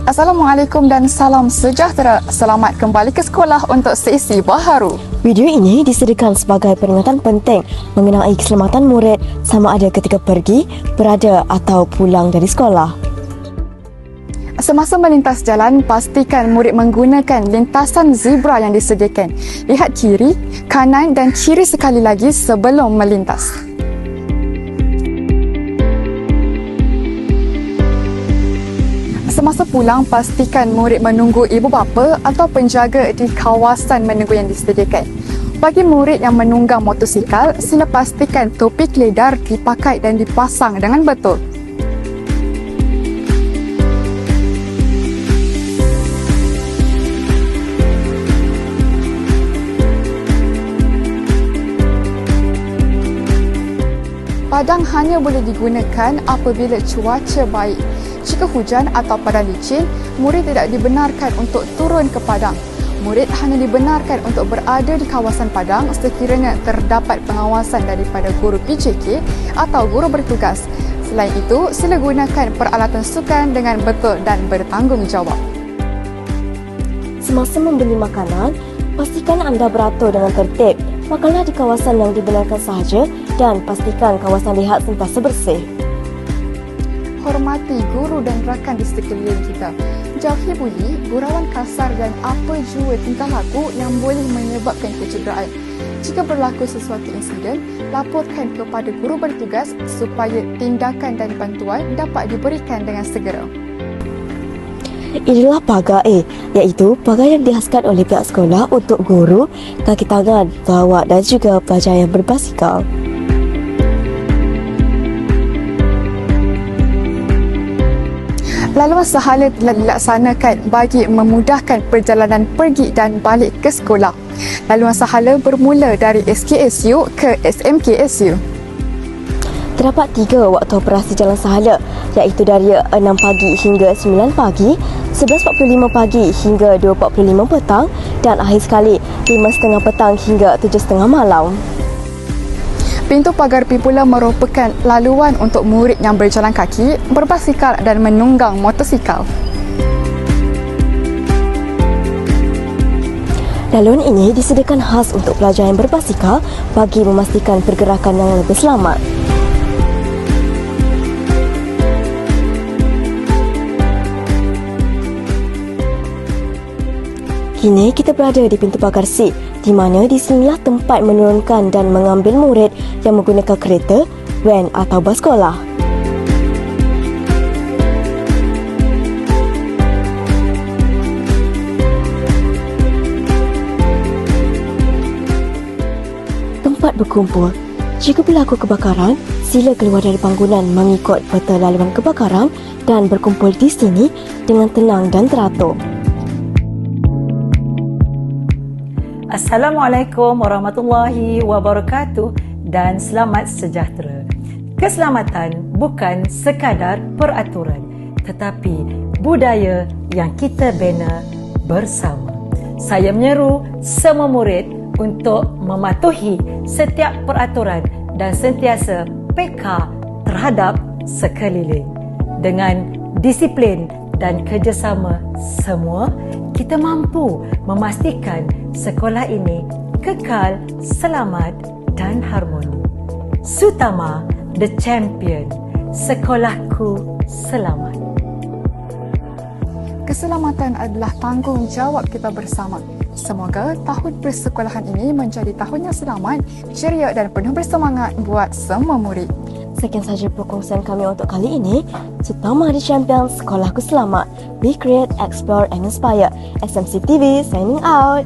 Assalamualaikum dan salam sejahtera. Selamat kembali ke sekolah untuk sesi baharu. Video ini disediakan sebagai peringatan penting mengenai keselamatan murid sama ada ketika pergi, berada atau pulang dari sekolah. Semasa melintas jalan, pastikan murid menggunakan lintasan zebra yang disediakan. Lihat kiri, kanan dan kiri sekali lagi sebelum melintas. Semasa pulang, pastikan murid menunggu ibu bapa atau penjaga di kawasan menunggu yang disediakan. Bagi murid yang menunggang motosikal, sila pastikan topi keledar dipakai dan dipasang dengan betul. Padang hanya boleh digunakan apabila cuaca baik. Jika hujan atau padang licin, murid tidak dibenarkan untuk turun ke padang. Murid hanya dibenarkan untuk berada di kawasan padang sekiranya terdapat pengawasan daripada guru PJK atau guru bertugas. Selain itu, sila gunakan peralatan sukan dengan betul dan bertanggungjawab. Semasa membeli makanan, pastikan anda beratur dengan tertib. Makanlah di kawasan yang dibenarkan sahaja dan pastikan kawasan lihat sentiasa bersih. Hormati guru dan rakan di sekeliling kita. Jauhi buli, gurauan kasar dan apa jua tingkah laku yang boleh menyebabkan kecederaan. Jika berlaku sesuatu insiden, laporkan kepada guru bertugas supaya tindakan dan bantuan dapat diberikan dengan segera. Inilah pagar A, iaitu pagar yang dihaskan oleh pihak sekolah untuk guru, kaki tangan, pelawat dan juga pelajar yang berbasikal. Laluan sahala telah dilaksanakan bagi memudahkan perjalanan pergi dan balik ke sekolah. Laluan sahala bermula dari SKSU ke SMKSU. Terdapat 3 waktu operasi jalan sahala, iaitu dari 6 pagi hingga 9 pagi, 11.45 pagi hingga 2.45 petang dan akhir sekali 5.30 petang hingga 7.30 malam. Pintu pagar B pula merupakan laluan untuk murid yang berjalan kaki, berbasikal dan menunggang motosikal. Laluan ini disediakan khas untuk pelajar yang berbasikal bagi memastikan pergerakan yang lebih selamat. Kini kita berada di pintu pagar C, di mana di sinilah tempat menurunkan dan mengambil murid yang menggunakan kereta, van atau bas sekolah. Tempat berkumpul. Jika berlaku kebakaran, sila keluar dari bangunan mengikut peta laluan kebakaran dan berkumpul di sini dengan tenang dan teratur. Assalamualaikum warahmatullahi wabarakatuh dan selamat sejahtera. Keselamatan bukan sekadar peraturan tetapi budaya yang kita bina bersama. Saya menyeru semua murid untuk mematuhi setiap peraturan dan sentiasa peka terhadap sekeliling. Dengan disiplin dan kerjasama semua, kita mampu memastikan sekolah ini kekal, selamat dan harmoni. Sutama, the champion. Sekolahku selamat. Keselamatan adalah tanggungjawab kita bersama. Semoga tahun persekolahan ini menjadi tahun yang selamat, ceria dan penuh bersemangat buat semua murid. Sekian sahaja perkongsian kami untuk kali ini. Sutama The Champion, Sekolahku Selamat. Be create, explore and inspire. SMC TV signing out.